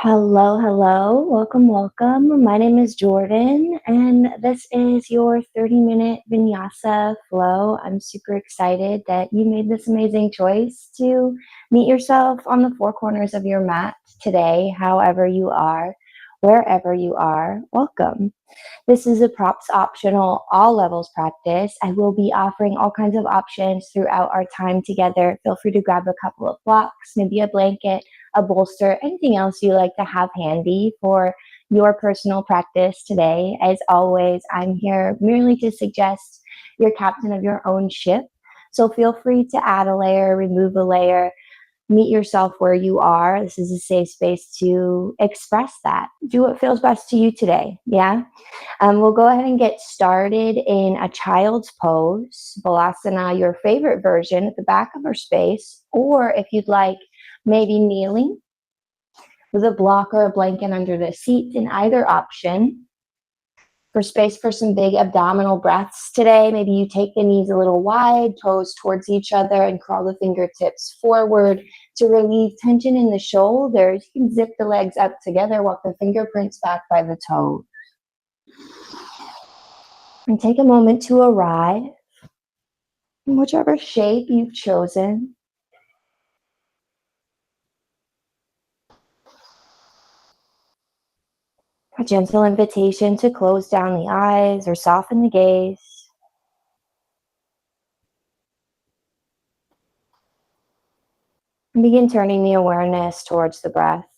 Hello, hello. Welcome, welcome. My name is Jordan, and this is your 30-minute Vinyasa flow. I'm super excited that you made this amazing choice to meet yourself on the four corners of your mat today, however you are, wherever you are. Welcome. This is a props optional, all levels practice. I will be offering all kinds of options throughout our time together. Feel free to grab a couple of blocks, maybe a blanket, a bolster, anything else you like to have handy for your personal practice today. As always, I'm here merely to suggest you're captain of your own ship. So feel free to add a layer, remove a layer, meet yourself where you are. This is a safe space to express that. Do what feels best to you today. Yeah. We'll go ahead and get started in a child's pose, Balasana, your favorite version at the back of our space, or if you'd like, maybe kneeling with a block or a blanket under the seat in either option. For space for some big abdominal breaths today, maybe you take the knees a little wide, toes towards each other, and crawl the fingertips forward to relieve tension in the shoulders. You can zip the legs up together, walk the fingerprints back by the toes. And take a moment to arrive in whichever shape you've chosen. A gentle invitation to close down the eyes or soften the gaze. And begin turning the awareness towards the breath.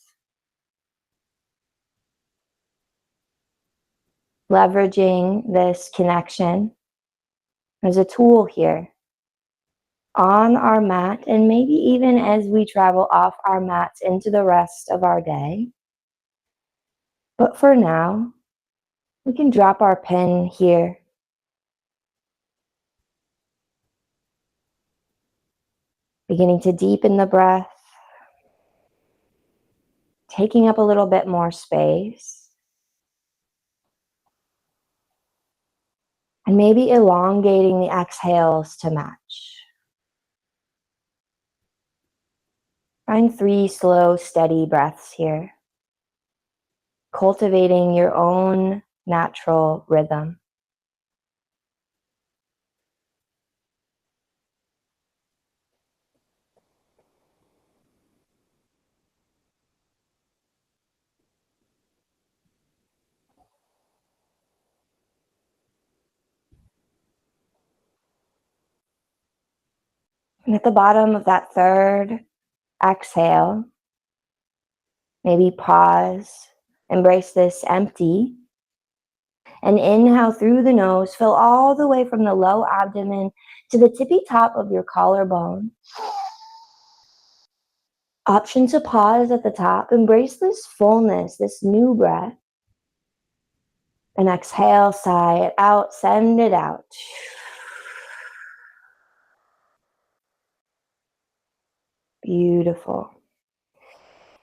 Leveraging this connection as a tool here on our mat, and maybe even as we travel off our mats into the rest of our day. But for now, we can drop our pen here. Beginning to deepen the breath, taking up a little bit more space, and maybe elongating the exhales to match. Find 3 slow, steady breaths here, cultivating your own natural rhythm. And at the bottom of that third exhale, maybe pause, embrace this empty, and inhale through the nose, fill all the way from the low abdomen to the tippy top of your collarbone. Option to pause at the top, embrace this fullness, this new breath, and exhale, sigh it out, send it out. Beautiful.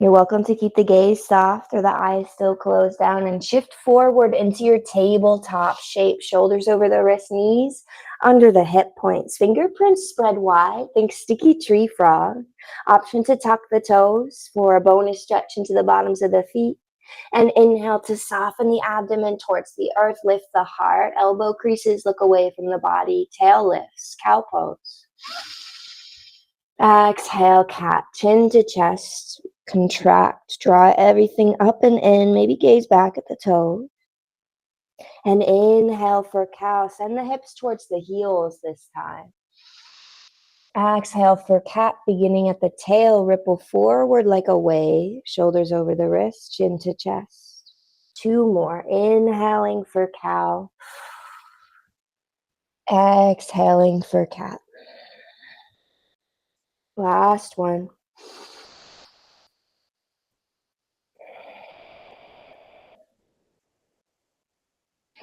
You're welcome to keep the gaze soft or the eyes still closed down and shift forward into your tabletop shape. Shoulders over the wrist, knees under the hip points. Fingerprints spread wide. Think sticky tree frog. Option to tuck the toes for a bonus stretch into the bottoms of the feet. And inhale to soften the abdomen towards the earth. Lift the heart. Elbow creases look away from the body. Tail lifts. Cow pose. Exhale, cat. Chin to chest. Contract, draw everything up and in, maybe gaze back at the toes. And inhale for cow, send the hips towards the heels this time. Exhale for cat, beginning at the tail, ripple forward like a wave, shoulders over the wrist, chin to chest. 2 more, inhaling for cow. Exhaling for cat. Last one.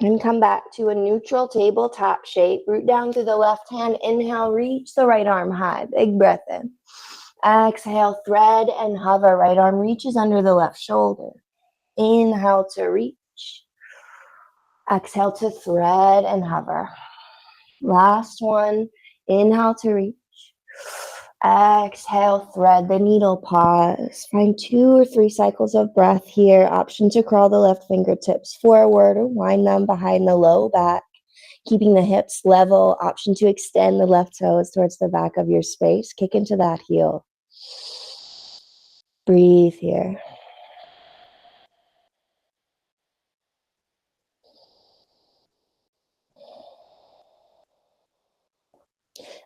And come back to a neutral tabletop shape. Root down through the left hand. Inhale, reach the right arm high. Big breath in. Exhale, thread and hover. Right arm reaches under the left shoulder. Inhale to reach. Exhale to thread and hover. Last one. Inhale to reach. Exhale, thread the needle, pause. Find 2 or 3 cycles of breath here. Option to crawl the left fingertips forward or wind them behind the low back, keeping the hips level. Option to extend the left toes towards the back of your space. Kick into that heel. Breathe here.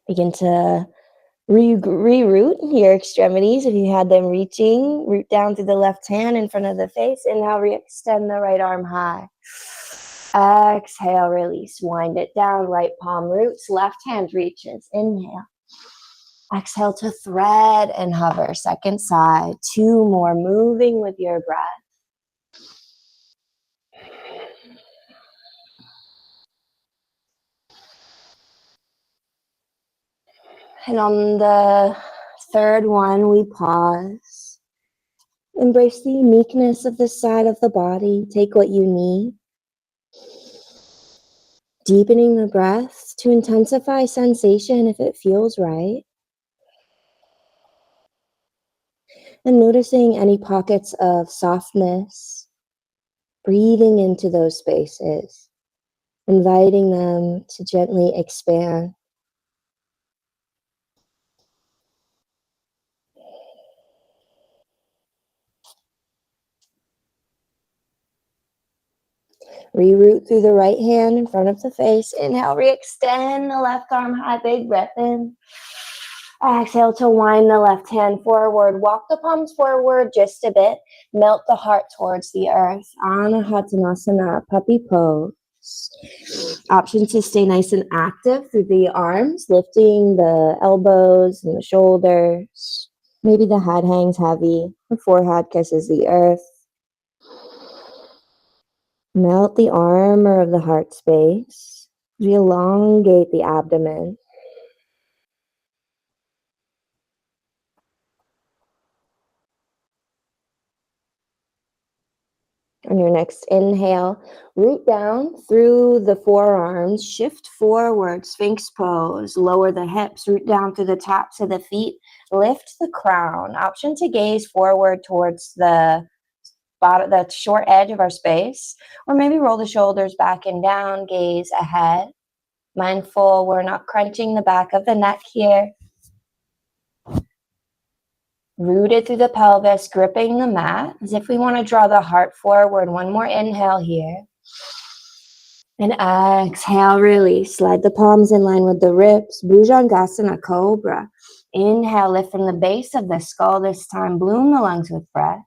Begin to reroot your extremities. If you had them reaching, root down through the left hand in front of the face. Inhale, re-extend the right arm high. Exhale, release. Wind it down. Right palm roots. Left hand reaches. Inhale. Exhale to thread and hover. Second side. 2 more. Moving with your breath. And on the third one, we pause. Embrace the uniqueness of this side of the body. Take what you need. Deepening the breath to intensify sensation if it feels right. And noticing any pockets of softness. Breathing into those spaces. Inviting them to gently expand. Reroot through the right hand in front of the face. Inhale, re-extend the left arm high, big breath in. Exhale to wind the left hand forward. Walk the palms forward just a bit. Melt the heart towards the earth. Anahatanasana, puppy pose. Option to stay nice and active through the arms, lifting the elbows and the shoulders. Maybe the head hangs heavy. The forehead kisses the earth. Melt the armor of the heart space. Elongate the abdomen. On your next inhale, root down through the forearms, shift forward, Sphinx pose, lower the hips, root down through the tops of the feet, lift the crown. Option to gaze forward towards the bottom, the short edge of our space, or maybe roll the shoulders back and down, gaze ahead. Mindful, we're not crunching the back of the neck here. Rooted through the pelvis, gripping the mat, as if we want to draw the heart forward. One more inhale here. And exhale, release. Slide the palms in line with the ribs. Bhujangasana, cobra. Inhale, lift from the base of the skull this time. Bloom the lungs with breath.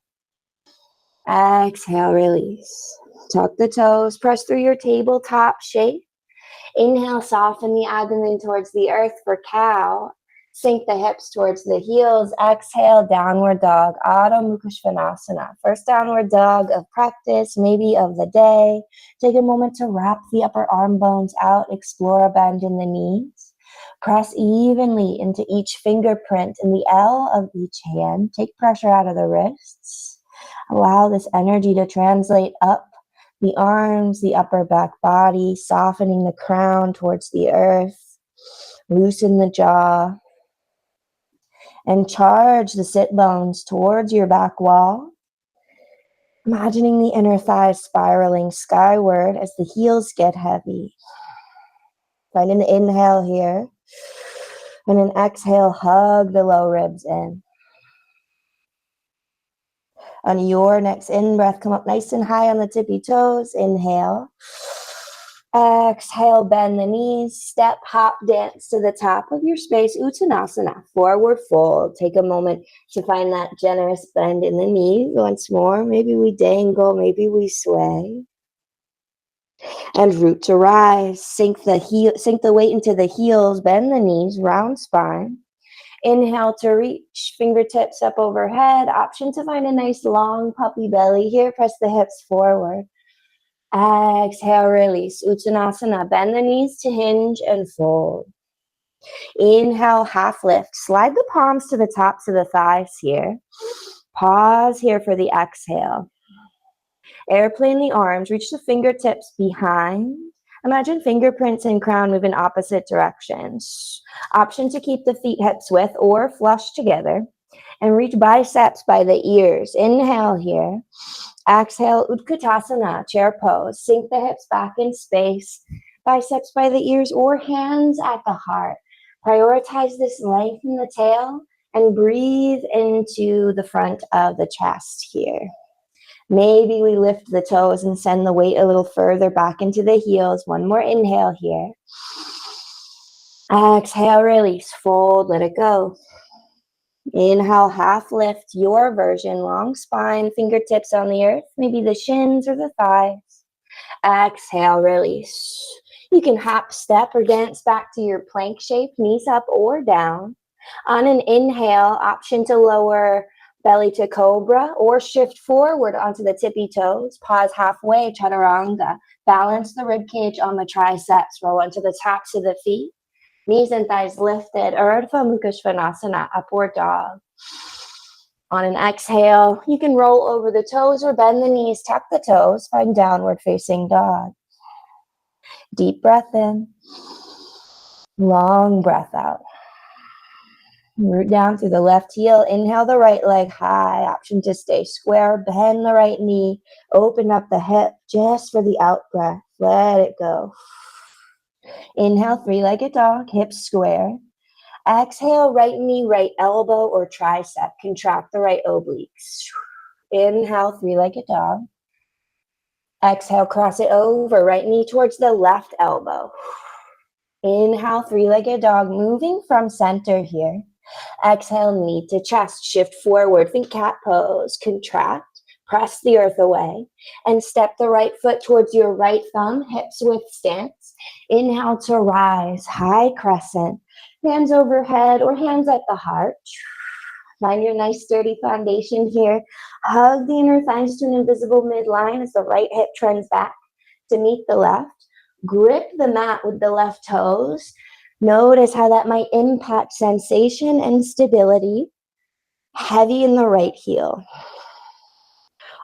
Exhale, release. Tuck the toes. Press through your tabletop shape. Inhale, soften the abdomen towards the earth for cow. Sink the hips towards the heels. Exhale, downward dog, Adho Mukha Svanasana. First downward dog of practice, maybe of the day. Take a moment to wrap the upper arm bones out. Explore a bend in the knees. Press evenly into each fingerprint in the L of each hand. Take pressure out of the wrists. Allow this energy to translate up the arms, the upper back body, softening the crown towards the earth. Loosen the jaw. And charge the sit bones towards your back wall. Imagining the inner thighs spiraling skyward as the heels get heavy. Find an inhale here. And an exhale, hug the low ribs in. On your next in-breath, come up nice and high on the tippy toes. Inhale. Exhale, bend the knees, step, hop, dance to the top of your space, Uttanasana, forward fold. Take a moment to find that generous bend in the knees. Once more, maybe we dangle, maybe we sway. And root to rise, sink the weight into the heels, bend the knees, round spine. Inhale to reach, fingertips up overhead. Option to find a nice long puppy belly here, press the hips forward. Exhale, release. Uttanasana. Bend the knees to hinge and fold. Inhale, half lift. Slide the palms to the tops of the thighs here. Pause here for the exhale. Airplane the arms. Reach the fingertips behind. Imagine fingerprints and crown move in opposite directions. Option to keep the feet hips width or flush together. And reach biceps by the ears. Inhale here. Exhale, Utkatasana, chair pose. Sink the hips back in space. Biceps by the ears or hands at the heart. Prioritize this length in the tail and breathe into the front of the chest here. Maybe we lift the toes and send the weight a little further back into the heels. One more inhale here. Exhale, release, fold, let it go. Inhale, half lift, your version, long spine, fingertips on the earth, maybe the shins or the thighs. Exhale, release. You can hop, step, or dance back to your plank shape, knees up or down. On an inhale, option to lower belly to cobra or shift forward onto the tippy toes. Pause halfway, chaturanga. Balance the rib cage on the triceps. Roll onto the tops of the feet. Knees and thighs lifted. Urdhva Mukha Svanasana, upward dog. On an exhale, you can roll over the toes or bend the knees, tuck the toes, find downward facing dog. Deep breath in. Long breath out. Root down through the left heel. Inhale the right leg high. Option to stay square. Bend the right knee. Open up the hip just for the out breath. Let it go. Inhale, three-legged dog, hips square. Exhale, right knee, right elbow or tricep. Contract the right obliques. Inhale, three-legged dog. Exhale, cross it over. Right knee towards the left elbow. Inhale, three-legged dog, moving from center here. Exhale, knee to chest. Shift forward. Think cat pose. Contract. Press the earth away. And step the right foot towards your right thumb. Hips width stance. Inhale to rise. High crescent. Hands overhead or hands at the heart. Find your nice sturdy foundation here. Hug the inner thighs to an invisible midline as the right hip trends back to meet the left. Grip the mat with the left toes. Notice how that might impact sensation and stability. Heavy in the right heel.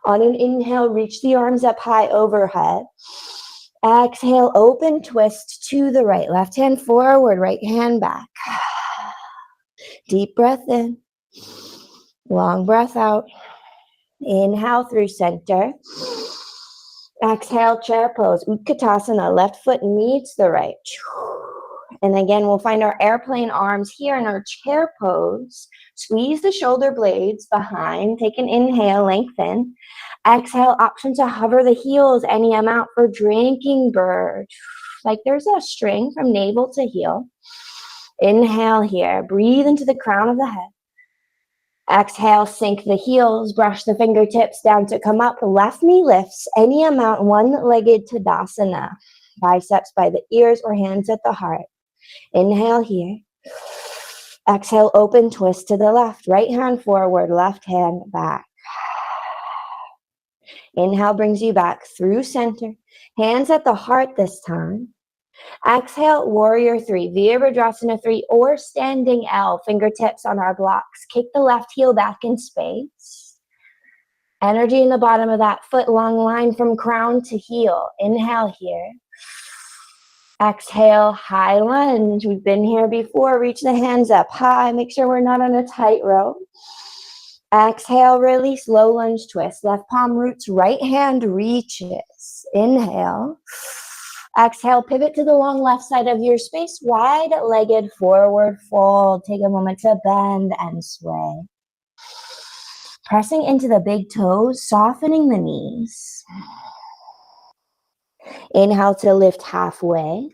On an inhale, reach the arms up high overhead. Exhale, open twist to the right. Left hand forward, right hand back. Deep breath in. Long breath out. Inhale through center. Exhale, chair pose. Utkatasana. Left foot meets the right. And again, we'll find our airplane arms here in our chair pose. Squeeze the shoulder blades behind. Take an inhale, lengthen. Exhale, option to hover the heels any amount for drinking bird. Like there's a string from navel to heel. Inhale here. Breathe into the crown of the head. Exhale, sink the heels. Brush the fingertips down to come up. Left knee lifts any amount, one-legged Tadasana. Biceps by the ears or hands at the heart. Inhale here. Exhale, open twist to the left. Right hand forward, left hand back. Inhale brings you back through center. Hands at the heart this time. Exhale, warrior three, Virabhadrasana 3 or standing L. Fingertips on our blocks. Kick the left heel back in space. Energy in the bottom of that foot, long line from crown to heel. Inhale here. Exhale, high lunge. We've been here before. Reach the hands up high. Make sure we're not on a tightrope. Exhale, release, low lunge twist. Left palm roots, right hand reaches. Inhale. Exhale, pivot to the long left side of your space. Wide-legged forward fold. Take a moment to bend and sway. Pressing into the big toes, softening the knees. Inhale to lift halfway.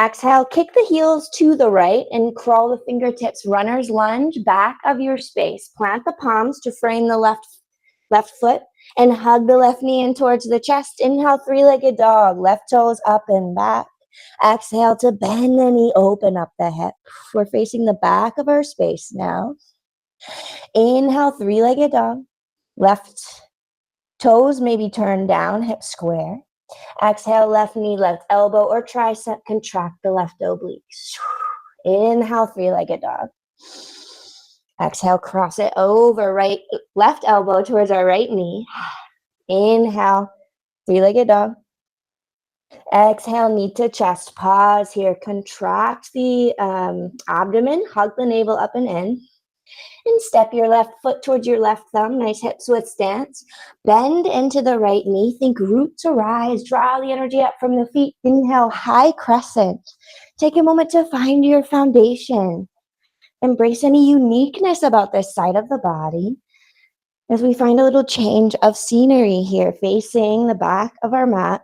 Exhale, kick the heels to the right and crawl the fingertips. Runner's lunge, back of your space. Plant the palms to frame the left foot and hug the left knee in towards the chest. Inhale, three-legged dog. Left toes up and back. Exhale to bend the knee, open up the hip. We're facing the back of our space now. Inhale, three-legged dog. Left toes maybe turned down, hips square. Exhale, left knee, left elbow or tricep. Contract the left obliques. Inhale, three-legged dog. Exhale, cross it over, left elbow towards our right knee. Inhale, three-legged dog. Exhale, knee to chest. Pause here. Contract the abdomen. Hug the navel up and in. And step your left foot towards your left thumb. Nice hips width stance. Bend into the right knee. Think root to rise. Draw the energy up from the feet. Inhale, high crescent. Take a moment to find your foundation. Embrace any uniqueness about this side of the body as we find a little change of scenery here, facing the back of our mat.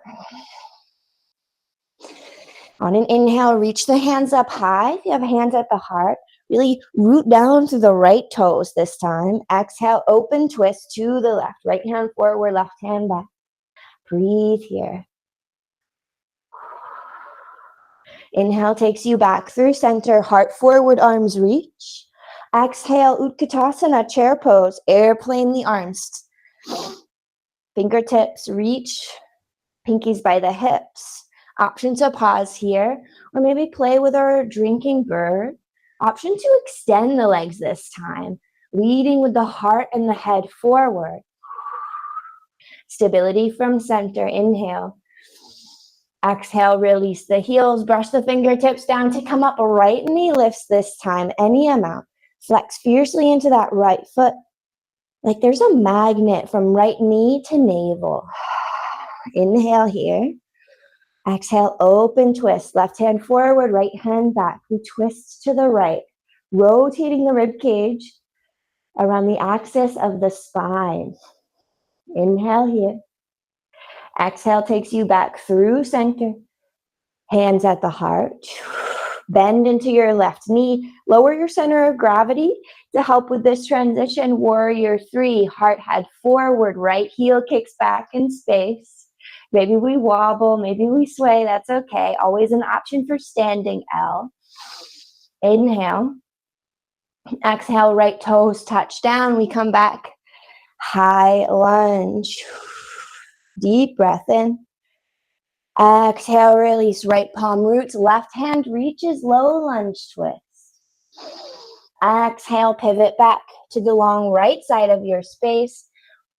On an inhale, reach the hands up high. If you have hands at the heart, really root down through the right toes this time. Exhale, open twist to the left. Right hand forward, left hand back. Breathe here. Inhale takes you back through center, heart forward, arms reach. Exhale, Utkatasana, chair pose, airplane the arms. Fingertips reach, pinkies by the hips. Option to pause here, or maybe play with our drinking bird. Option to extend the legs this time, leading with the heart and the head forward. Stability from center, inhale. Exhale, release the heels, brush the fingertips down to come up. Right knee lifts this time, any amount. Flex fiercely into that right foot. Like there's a magnet from right knee to navel. Inhale here. Exhale, open twist. Left hand forward, right hand back. We twist to the right, rotating the rib cage around the axis of the spine. Inhale here. Exhale takes you back through center. Hands at the heart. Bend into your left knee. Lower your center of gravity to help with this transition. Warrior 3. Heart head forward. Right heel kicks back in space. Maybe we wobble. Maybe we sway. That's okay. Always an option for standing L. Inhale. Exhale. Right toes touch down. We come back. High lunge. Deep breath in. Exhale, release, right palm roots, left hand reaches, low lunge twist. Exhale, pivot back to the long right side of your space.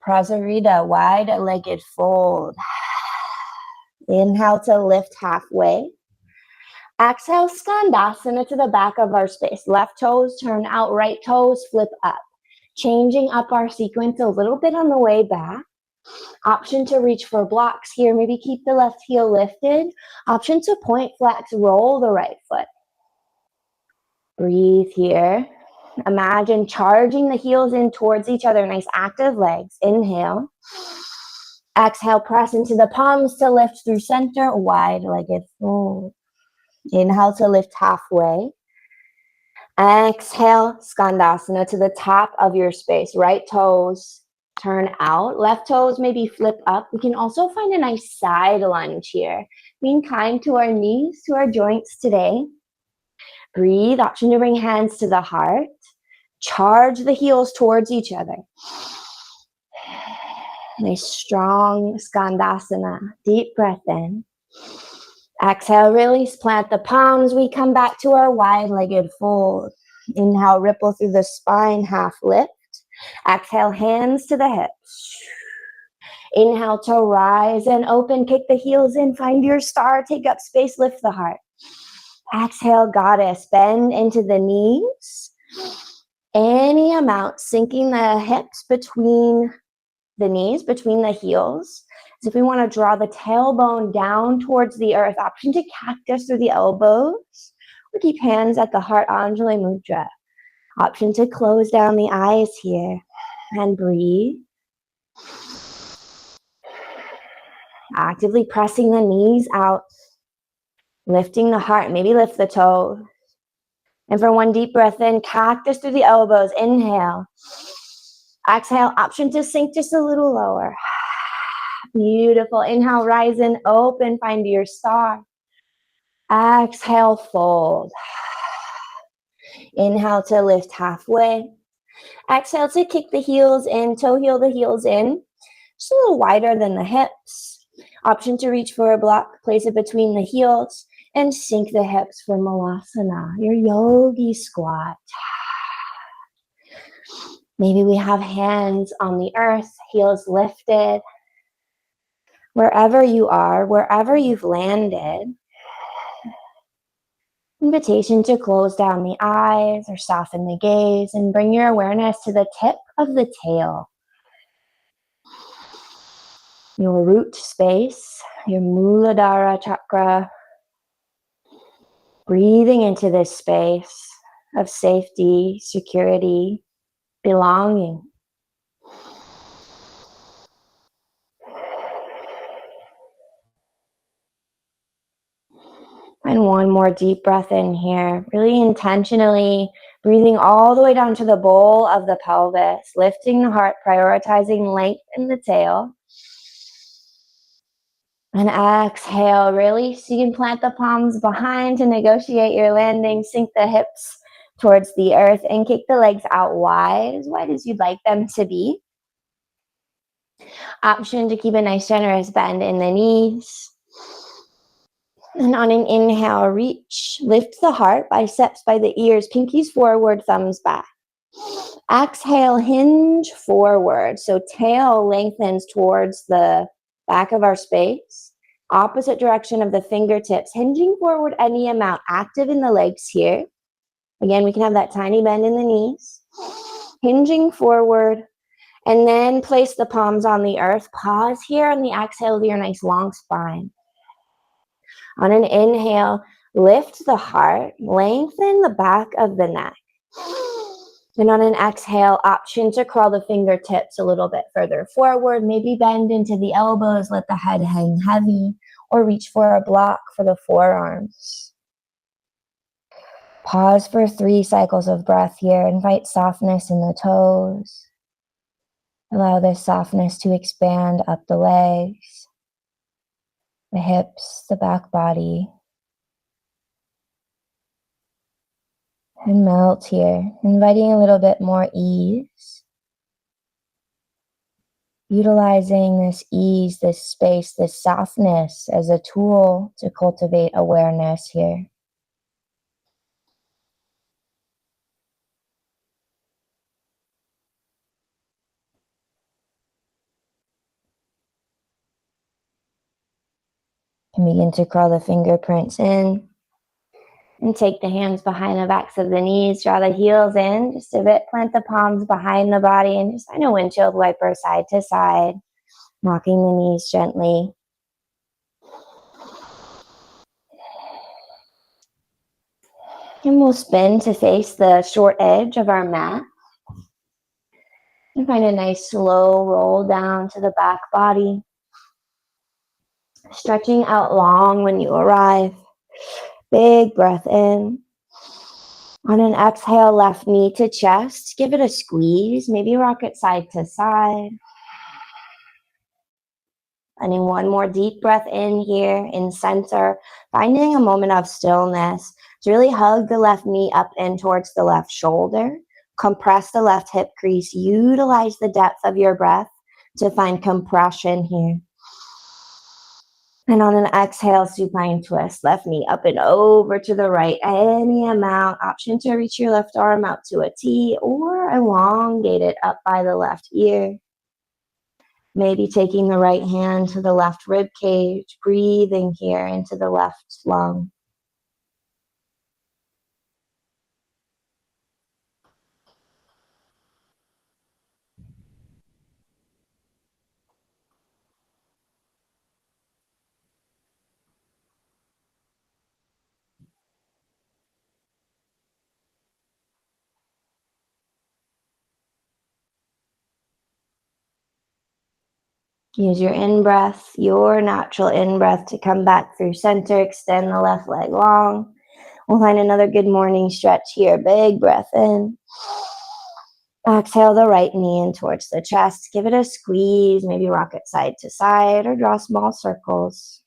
Prasarita, wide-legged fold. Inhale to lift halfway. Exhale, skandasana to the back of our space. Left toes turn out, right toes flip up. Changing up our sequence a little bit on the way back. Option to reach for blocks here. Maybe keep the left heel lifted. Option to point flex, roll the right foot. Breathe here. Imagine charging the heels in towards each other. Nice active legs. Inhale. Exhale, press into the palms to lift through center. Wide-legged fold. Inhale to lift halfway. Exhale, skandasana to the top of your space. Right toes turn out. Left toes maybe flip up. We can also find a nice side lunge here. Being kind to our knees, to our joints today. Breathe. Option to bring hands to the heart. Charge the heels towards each other. Nice strong skandasana. Deep breath in. Exhale, release. Plant the palms. We come back to our wide-legged fold. Inhale, ripple through the spine, half lift. Exhale, hands to the hips. Inhale to rise and open. Kick the heels in. Find your star. Take up space. Lift the heart. Exhale, goddess. Bend into the knees. Any amount. Sinking the hips between the knees, between the heels. So if we want to draw the tailbone down towards the earth, option to cactus through the elbows. Or keep hands at the heart, Anjali Mudra. Option to close down the eyes here and breathe. Actively pressing the knees out, lifting the heart, maybe lift the toes. And for one deep breath in, cactus through the elbows, inhale. Exhale, option to sink just a little lower. Beautiful. Inhale, rise and open, find your star. Exhale, fold. Inhale to lift halfway. Exhale to kick the heels in, toe heel the heels in. Just a little wider than the hips. Option to reach for a block, place it between the heels, and sink the hips for Malasana, your yogi squat. Maybe we have hands on the earth, heels lifted. Wherever you are, wherever you've landed, invitation to close down the eyes or soften the gaze and bring your awareness to the tip of the tail. Your root space, your muladhara chakra. Breathing into this space of safety, security, belonging. And one more deep breath in here, really intentionally breathing all the way down to the bowl of the pelvis, lifting the heart, prioritizing length in the tail. And exhale, really, so you can plant the palms behind to negotiate your landing, sink the hips towards the earth, and kick the legs out wide as you'd like them to be. Option to keep a nice generous bend in the knees. And on an inhale, reach, lift the heart, biceps by the ears, pinkies forward, thumbs back. Exhale, hinge forward. So tail lengthens towards the back of our space. Opposite direction of the fingertips, hinging forward any amount, active in the legs here. Again, we can have that tiny bend in the knees. Hinging forward, and then place the palms on the earth. Pause here on the exhale with your nice long spine. On an inhale, lift the heart, lengthen the back of the neck. And on an exhale, option to crawl the fingertips a little bit further forward, maybe bend into the elbows, let the head hang heavy, or reach for a block for the forearms. Pause for 3 cycles of breath here. Invite softness in the toes. Allow this softness to expand up the legs, the hips, the back body. And melt here, inviting a little bit more ease. Utilizing this ease, this space, this softness as a tool to cultivate awareness here. And begin to crawl the fingerprints in. And take the hands behind the backs of the knees, draw the heels in just a bit, plant the palms behind the body, and just kind of windshield wiper side to side, rocking the knees gently. And we'll spin to face the short edge of our mat. And find a nice slow roll down to the back body. Stretching out long when you arrive. Big breath in. On an exhale, left knee to chest. Give it a squeeze. Maybe rock it side to side. And then one more deep breath in here in center. Finding a moment of stillness. To really hug the left knee up in towards the left shoulder. Compress the left hip crease. Utilize the depth of your breath to find compression here. And on an exhale, supine twist, left knee up and over to the right, any amount. Option to reach your left arm out to a T or elongate it up by the left ear. Maybe taking the right hand to the left rib cage, breathing here into the left lung. Use your in-breath, your natural in-breath to come back through center. Extend the left leg long. We'll find another good morning stretch here. Big breath in. Exhale the right knee in towards the chest. Give it a squeeze. Maybe rock it side to side or draw small circles.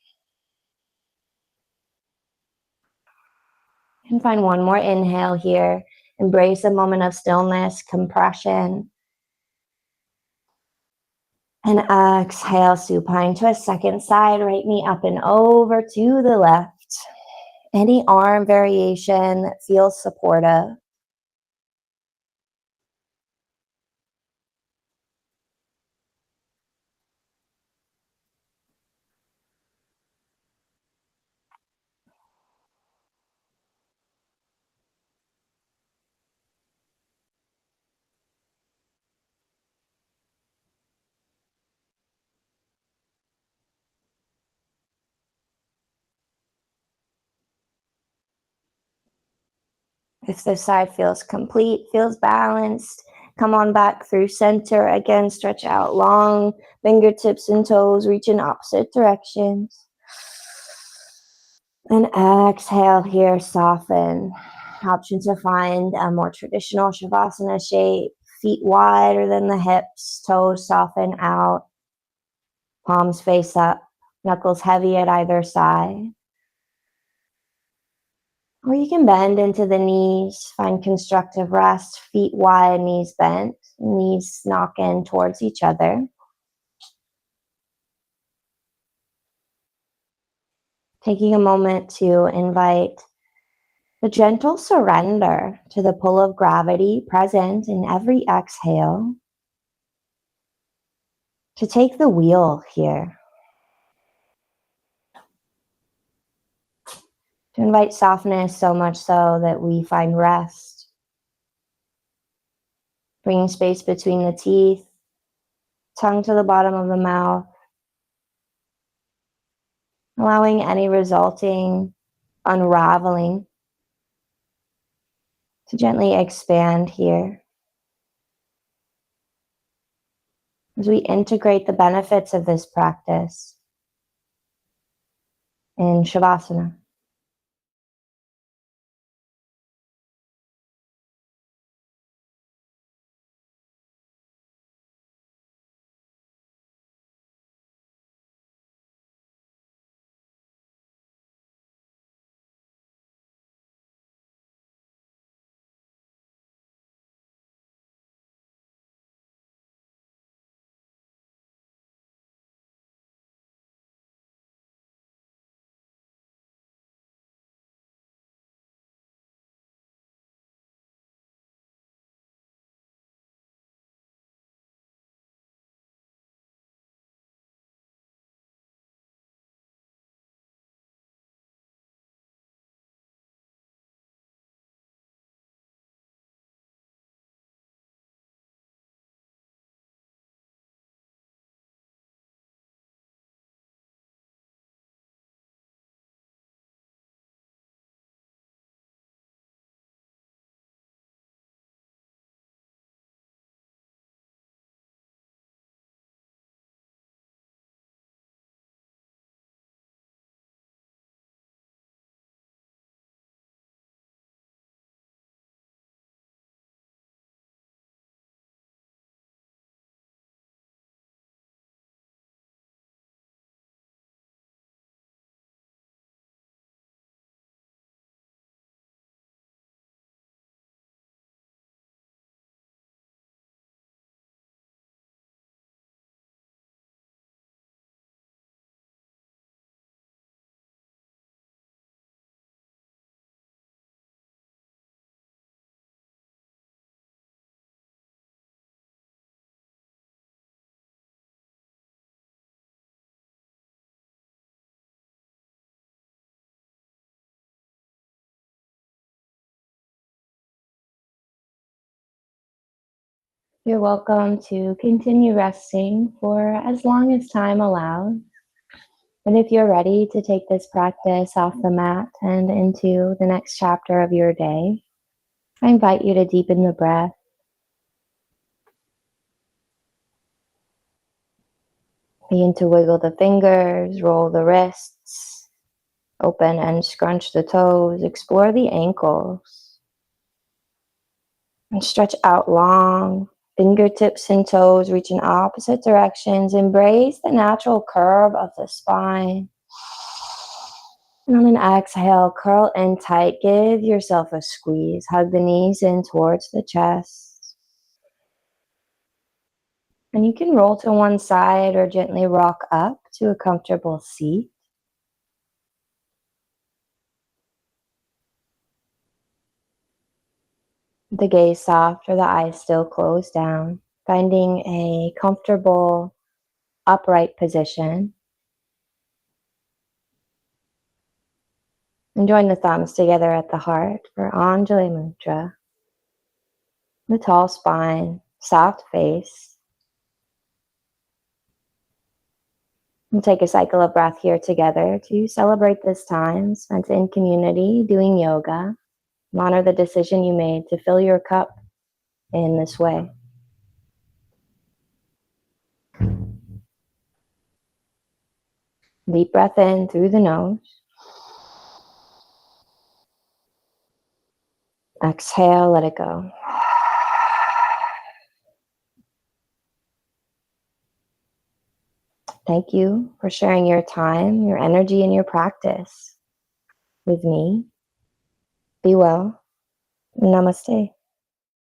And find one more inhale here. Embrace a moment of stillness, compression. And exhale, supine twist, second side, right knee up and over to the left. Any arm variation that feels supportive. If this side feels complete, feels balanced, come on back through center. Again, stretch out long, fingertips and toes reach in opposite directions. And exhale here, soften. Option to find a more traditional Shavasana shape, feet wider than the hips, toes soften out, palms face up, knuckles heavy at either side. Or you can bend into the knees, find constructive rest, feet wide, knees bent, knees knock in towards each other. Taking a moment to invite the gentle surrender to the pull of gravity present in every exhale, to take the wheel here, to invite softness so much so that we find rest, bringing space between the teeth, tongue to the bottom of the mouth, allowing any resulting unraveling to gently expand here as we integrate the benefits of this practice in Shavasana. You're welcome to continue resting for as long as time allows. And if you're ready to take this practice off the mat and into the next chapter of your day, I invite you to deepen the breath. Begin to wiggle the fingers, roll the wrists, open and scrunch the toes, explore the ankles, and stretch out long. Fingertips and toes reach in opposite directions. Embrace the natural curve of the spine. And on an exhale, curl in tight. Give yourself a squeeze. Hug the knees in towards the chest. And you can roll to one side or gently rock up to a comfortable seat. The gaze soft or the eyes still closed down. Finding a comfortable upright position. And join the thumbs together at the heart for Anjali Mudra. The tall spine, soft face. We'll take a cycle of breath here together to celebrate this time spent in community doing yoga. Honor the decision you made to fill your cup in this way. Deep breath in through the nose. Exhale, let it go. Thank you for sharing your time, your energy, and your practice with me. Be well. Namaste.